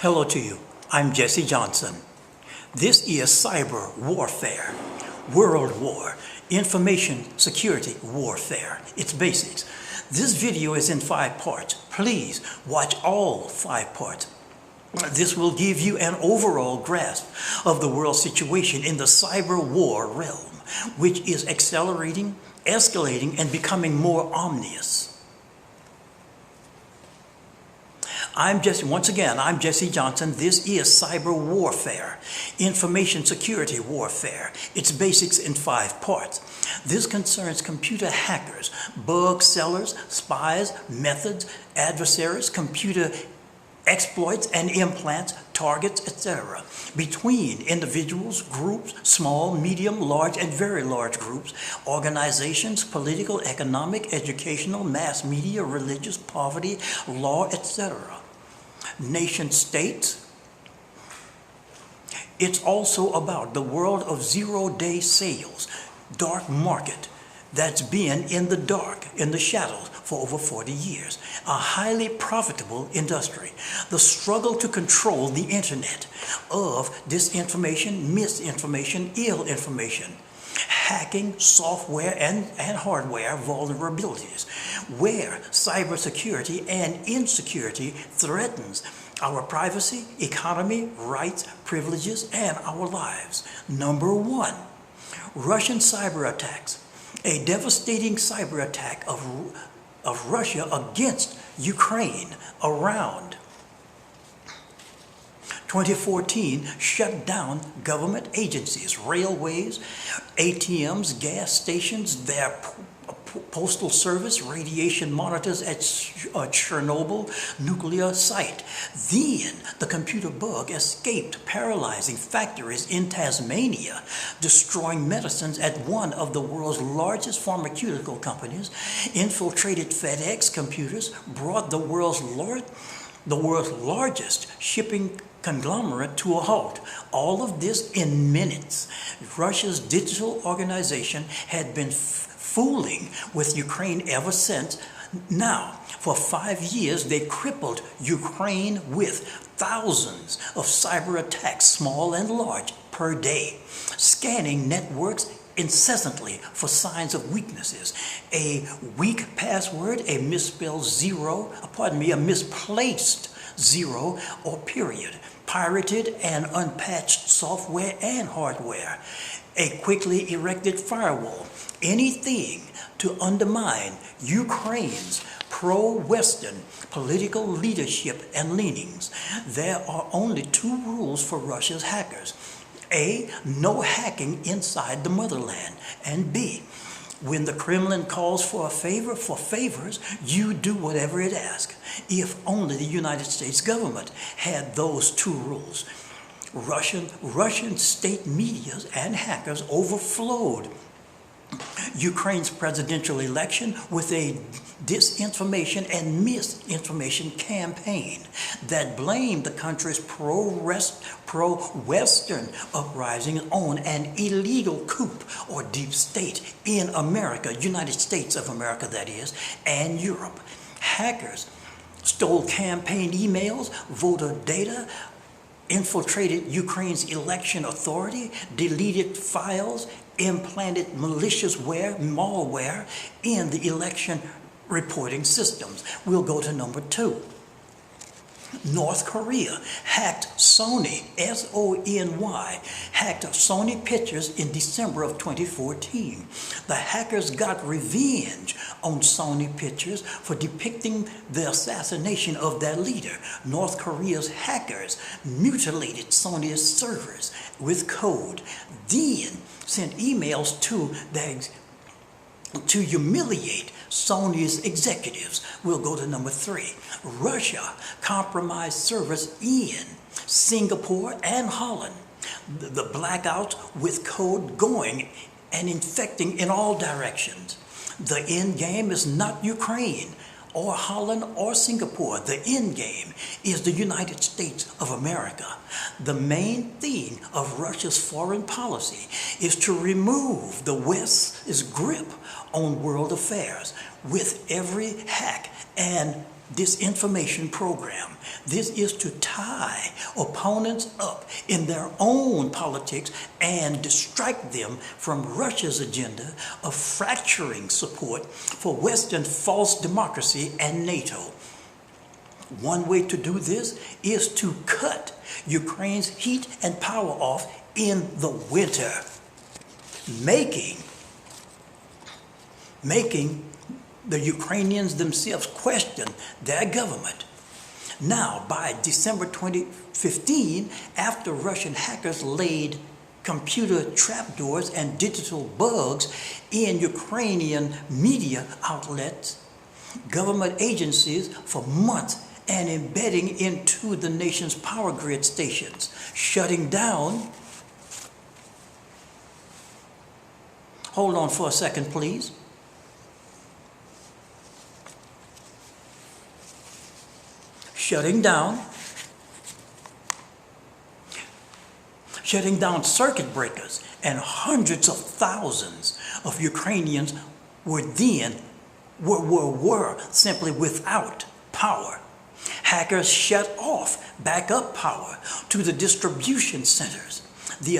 Hello to you. I'm Jesse Johnson. This is cyber warfare, world war, information security warfare, its basics. This video is in 5 parts. Please watch all 5 parts. This will give you an overall grasp of the world situation in the cyber war realm, which is accelerating, escalating, and becoming more ominous. I'm Jesse Johnson. This is cyber warfare, information security warfare, its basics in 5 parts. This concerns computer hackers, bug sellers, spies, methods, adversaries, computer exploits and implants, targets, etc. Between individuals, groups, small, medium, large, and very large groups, organizations, political, economic, educational, mass media, religious, poverty, law, etc. Nation states. It's also about the world of zero-day sales, dark market that's been in the dark, in the shadows for over 40 years. A highly profitable industry. The struggle to control the internet of disinformation, misinformation, ill information. Hacking, software, and hardware vulnerabilities, where cybersecurity and insecurity threatens our privacy, economy, rights, privileges, and our lives. Number 1, Russian cyber attacks. A devastating cyber attack of Russia against Ukraine around 2014 shut down government agencies, railways, ATMs, gas stations, their postal service, radiation monitors at Chernobyl nuclear site. Then the computer bug escaped, paralyzing factories in Tasmania, destroying medicines at one of the world's largest pharmaceutical companies, infiltrated FedEx computers, brought the world's largest shipping conglomerate to a halt. All of this in minutes. Russia's digital organization had been fooling with Ukraine ever since. Now, for 5 years, they crippled Ukraine with thousands of cyber attacks, small and large, per day, scanning networks incessantly for signs of weaknesses. A weak password, a misplaced zero or period, pirated and unpatched software and hardware, a quickly erected firewall, anything to undermine Ukraine's pro-Western political leadership and leanings. There are only 2 rules for Russia's hackers. A, no hacking inside the motherland, and B, when the Kremlin calls for favors, you do whatever it asks. If only the United States government had those 2 rules. Russian state media and hackers overflowed Ukraine's presidential election with a disinformation and misinformation campaign that blamed the country's pro-Western uprising on an illegal coup or deep state in America, United States of America that is, and Europe. Hackers stole campaign emails, voter data, infiltrated Ukraine's election authority, deleted files, implanted malicious malware in the election reporting systems. We'll go to number 2. North Korea hacked Sony, S-O-N-Y, hacked Sony Pictures in December of 2014. The hackers got revenge on Sony Pictures for depicting the assassination of their leader. North Korea's hackers mutilated Sony's servers with code, then sent emails to humiliate Sony's executives. We'll go to number 3. Russia compromised servers in Singapore and Holland. The blackouts with code going and infecting in all directions. The end game is not Ukraine or Holland or Singapore. The end game is the United States of America. The main theme of Russia's foreign policy is to remove the West's grip on world affairs with every hack and disinformation program. This is to tie opponents up in their own politics and distract them from Russia's agenda of fracturing support for Western false democracy and NATO. One way to do this is to cut Ukraine's heat and power off in the winter, making the Ukrainians themselves question their government. Now, by December 2015, after Russian hackers laid computer trapdoors and digital bugs in Ukrainian media outlets, government agencies for months, and embedding into the nation's power grid stations, shutting down. Hold on for a second, please. Shutting down circuit breakers, and hundreds of thousands of Ukrainians were simply without power. Hackers shut off backup power to the distribution centers. The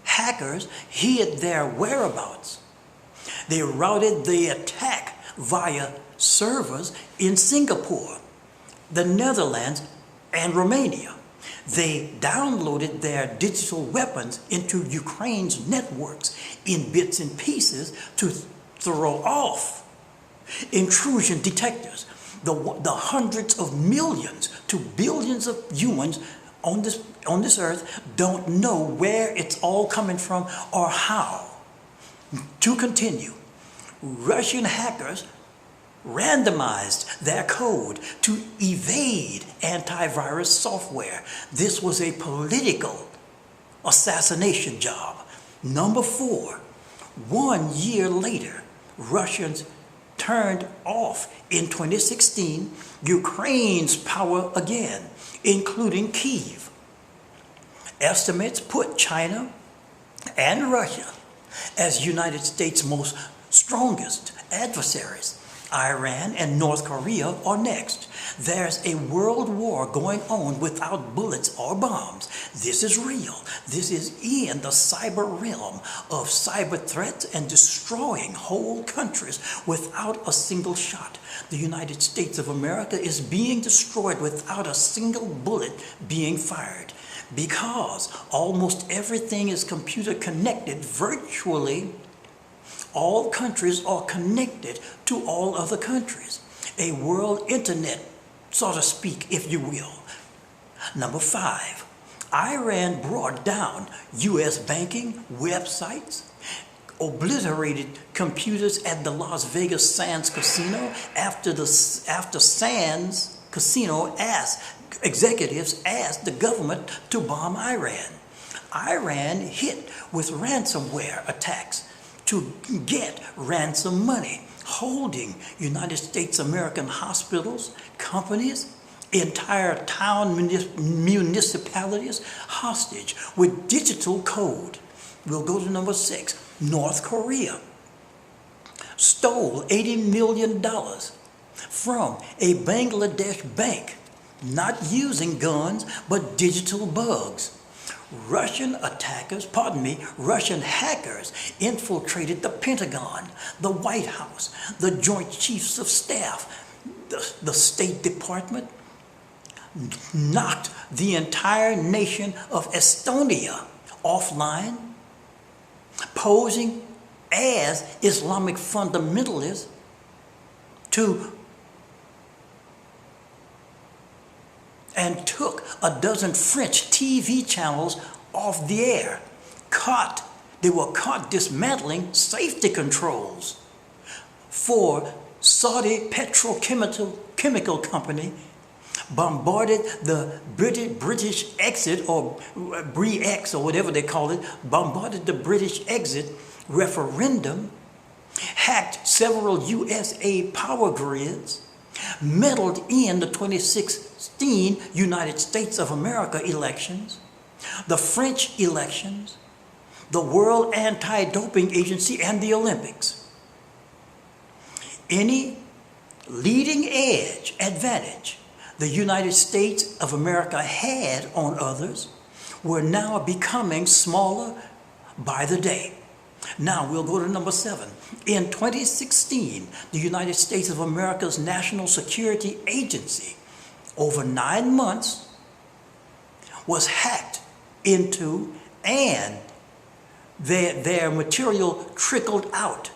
hackers hid their whereabouts. They routed the attack via servers in Singapore, the Netherlands, and Romania. They downloaded their digital weapons into Ukraine's networks in bits and pieces to throw off intrusion detectors. The hundreds of millions to billions of humans on this earth don't know where it's all coming from or how. To continue, Russian hackers randomized their code to evade antivirus software. This was a political assassination job. Number 4, 1 year later, Russians turned off in 2016 Ukraine's power again, including Kyiv. Estimates put China and Russia as United States' most strongest adversaries. Iran and North Korea are next. There's a world war going on without bullets or bombs. This is real. This is in the cyber realm of cyber threats and destroying whole countries without a single shot. The United States of America is being destroyed without a single bullet being fired, because almost everything is computer connected virtually. All countries are connected to all other countries. A world internet, so to speak, if you will. Number 5, Iran brought down U.S. banking websites, obliterated computers at the Las Vegas Sands Casino after Sands Casino executives asked the government to bomb Iran. Iran hit with ransomware attacks to get ransom money, holding United States American hospitals, companies, entire town municipalities hostage with digital code. We'll go to number 6. North Korea stole $80 million from a Bangladesh bank, not using guns, but digital bugs. Russian hackers infiltrated the Pentagon, the White House, the Joint Chiefs of Staff, the State Department, knocked the entire nation of Estonia offline, posing as Islamic fundamentalists and took a dozen French TV channels off the air. They were caught dismantling safety controls for Saudi petrochemical company, bombarded the British exit, or BRIEX, or whatever they call it, bombarded the British exit referendum, hacked several USA power grids, meddled in the 2016 United States of America elections, the French elections, the World Anti-Doping Agency, and the Olympics. Any leading edge advantage the United States of America had on others were now becoming smaller by the day. Now we'll go to number 7. In 2016, the United States of America's National Security Agency, over 9 months, was hacked into, and their material trickled out.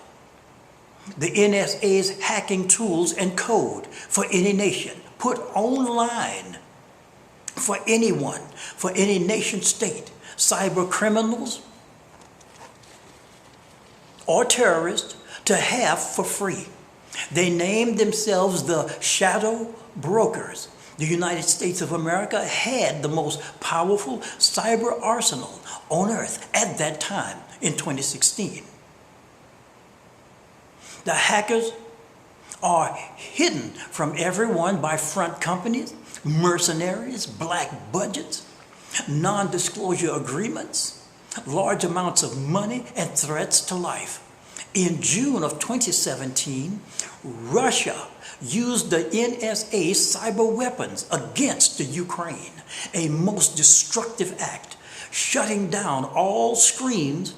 The NSA's hacking tools and code for any nation put online for anyone, for any nation state, cyber criminals or terrorists to have for free. They named themselves the shadow brokers. The United States of America had the most powerful cyber arsenal on earth at that time in 2016. The hackers are hidden from everyone by front companies, mercenaries, black budgets, non-disclosure agreements, large amounts of money, and threats to life. In June of 2017, Russia used the NSA cyber weapons against the Ukraine, a most destructive act, shutting down all screens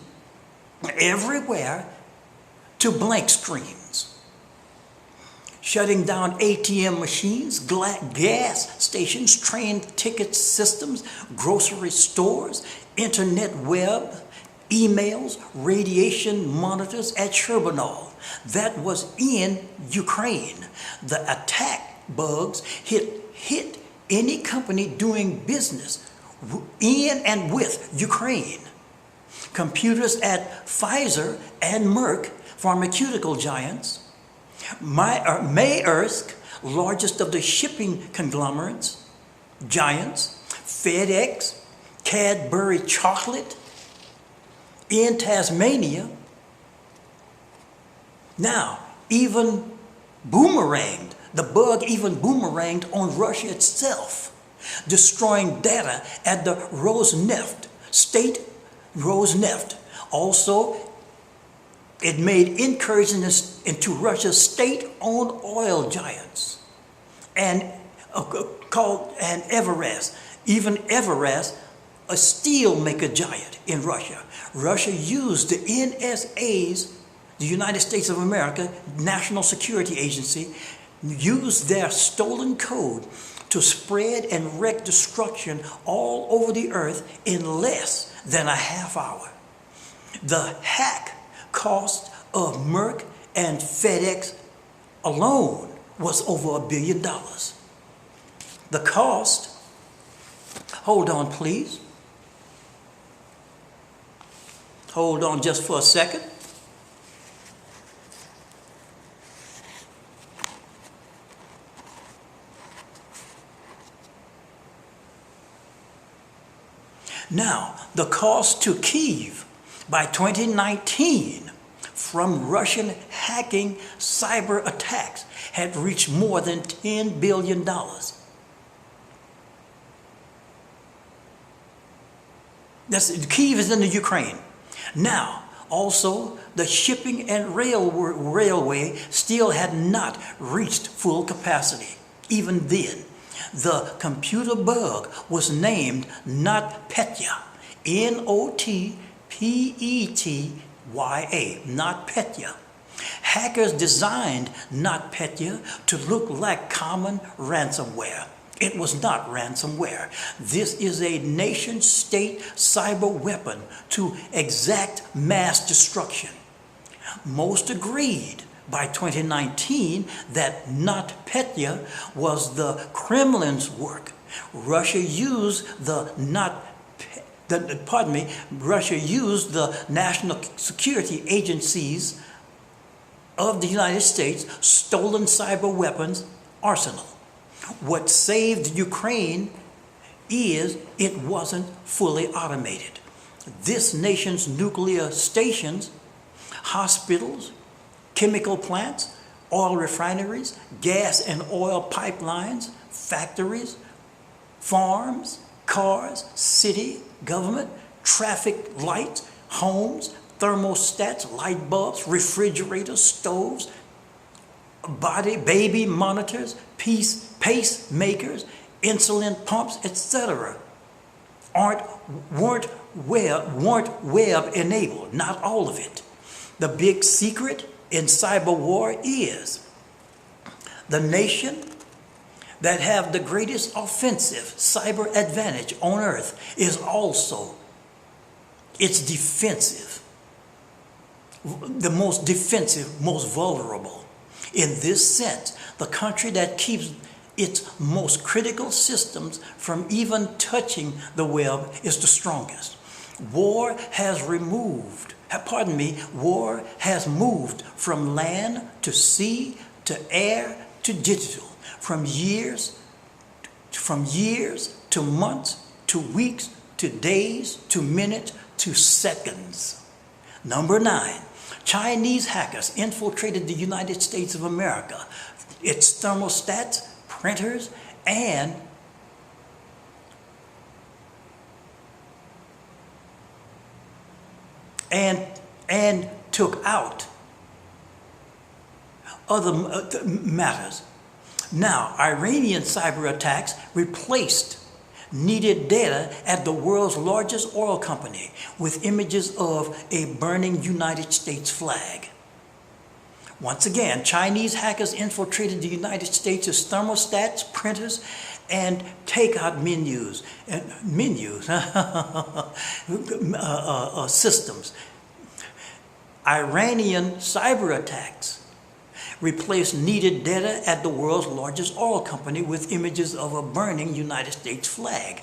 everywhere to blank screens, shutting down ATM machines, gas stations, train ticket systems, grocery stores, internet web, emails, radiation monitors at Chernobyl. That was in Ukraine. The attack bugs hit any company doing business in and with Ukraine. Computers at Pfizer and Merck, pharmaceutical giants, Maersk, largest of the shipping conglomerates, giants, FedEx, Cadbury chocolate, in Tasmania. Now, even boomeranged, the bug even boomeranged on Russia itself, destroying data at the Rosneft, state Rosneft. Also, it made incursions into Russia's state-owned oil giants and called an Everest, even Everest, a steel maker giant in Russia. Russia used the NSA's, the United States of America National Security Agency, used their stolen code to spread and wreak destruction all over the earth in less than a half hour. The hack cost of Merck and FedEx alone was over $1 billion. The cost, hold on please, hold on just for a second. Now, the cost to Kyiv by 2019 from Russian hacking cyber attacks had reached more than $10 billion. Kyiv is in the Ukraine. Now, also, the shipping and railway still had not reached full capacity. Even then, the computer bug was named NotPetya, Notpetya, NotPetya. Hackers designed NotPetya to look like common ransomware. It was not ransomware. This is a nation-state cyber weapon to exact mass destruction. Most agreed by 2019 that NotPetya was the Kremlin's work. Russia used the National Security Agencies of the United States stolen cyber weapons arsenal. What saved Ukraine is it wasn't fully automated. This nation's nuclear stations, hospitals, chemical plants, oil refineries, gas and oil pipelines, factories, farms, cars, city, government, traffic lights, homes, thermostats, light bulbs, refrigerators, stoves, baby monitors, pacemakers, insulin pumps, etc. weren't web enabled. Not all of it. The big secret in cyber war is the nation that have the greatest offensive cyber advantage on earth is also its defensive, the most defensive, most vulnerable. In this sense, the country that keeps its most critical systems from even touching the web is the strongest. War has moved from land to sea to air to digital, from years to months to weeks to days to minutes to seconds. Number 9, Chinese hackers infiltrated the United States of America. Its thermostats, printers, and took out other matters. Now, Iranian cyber attacks replaced needed data at the world's largest oil company with images of a burning United States flag. Once again, Chinese hackers infiltrated the United States' thermostats, printers, and takeout systems. Iranian cyber attacks replaced needed data at the world's largest oil company with images of a burning United States flag.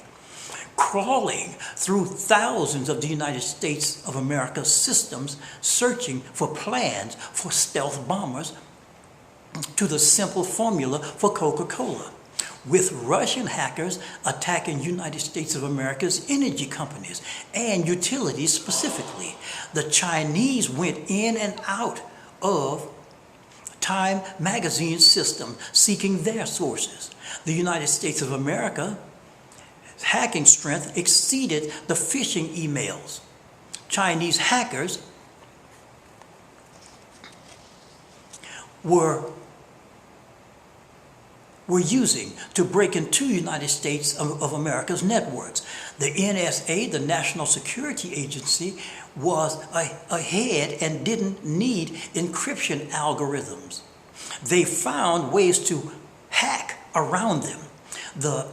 Crawling through thousands of the United States of America's systems, searching for plans for stealth bombers, to the simple formula for Coca-Cola, with Russian hackers attacking United States of America's energy companies and utilities specifically. The Chinese went in and out of Time magazine system seeking their sources. The United States of America hacking strength exceeded the phishing emails Chinese hackers were using to break into United States of America's networks. The NSA, the National Security Agency, was ahead and didn't need encryption algorithms. They found ways to hack around them. The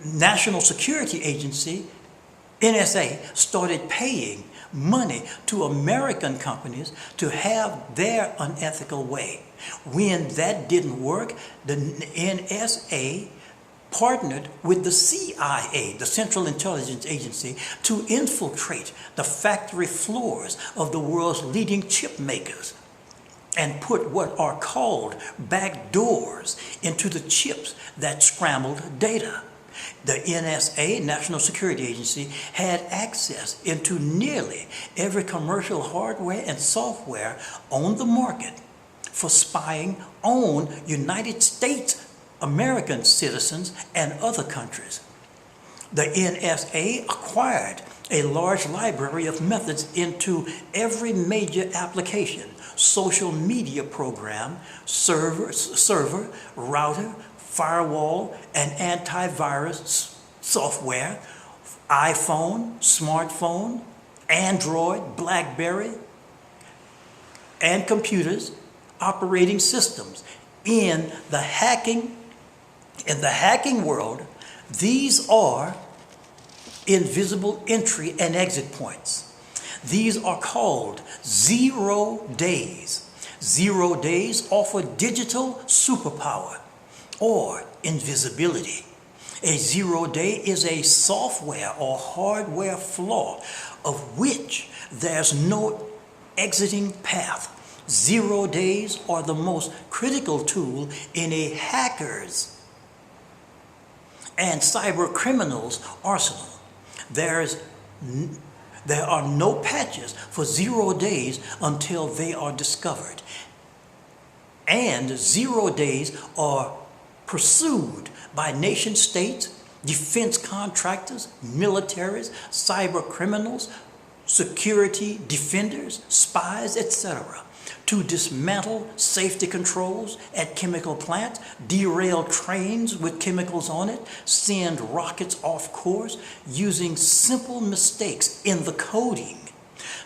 National Security Agency, NSA, started paying money to American companies to have their unethical way. When that didn't work, the NSA partnered with the CIA, the Central Intelligence Agency, to infiltrate the factory floors of the world's leading chip makers and put what are called back doors into the chips that scrambled data. The NSA, National Security Agency, had access into nearly every commercial hardware and software on the market for spying on United States American citizens and other countries. The NSA acquired a large library of methods into every major application, social media program, server, router, firewall, and antivirus software, iPhone, smartphone, Android, BlackBerry, and computers, operating systems. In the hacking world, these are invisible entry and exit points. These are called 0 days. 0 days offer digital superpower or invisibility. A 0 day is a software or hardware flaw of which there's no exiting path. 0 days are the most critical tool in a hacker's and cyber criminals' arsenal. There are no patches for 0 days until they are discovered. And 0 days are pursued by nation states, defense contractors, militaries, cyber criminals, security defenders, spies, etc. to dismantle safety controls at chemical plants, derail trains with chemicals on it, send rockets off course using simple mistakes in the coding,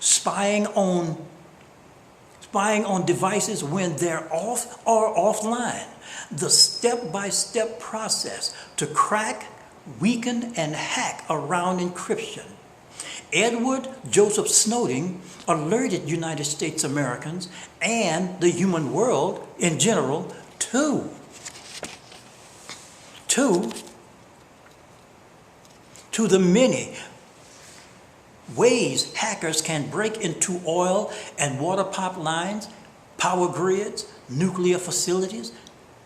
spying on devices when they're off or offline. The step-by-step process to crack, weaken, and hack around encryption. Edward Joseph Snowden alerted United States Americans and the human world in general to the many ways hackers can break into oil and water pipelines, power grids, nuclear facilities,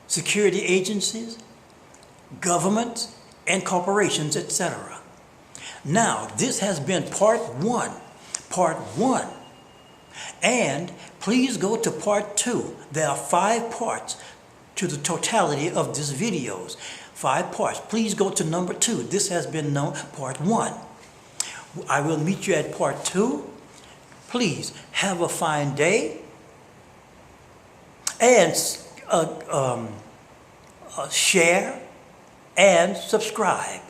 security agencies, governments, and corporations, etc. Now, this has been part one. And please go to part 2. There are 5 parts to the totality of these videos. 5 parts. Please go to number 2. This has been part 1. I will meet you at part 2. Please have a fine day. And share and subscribe.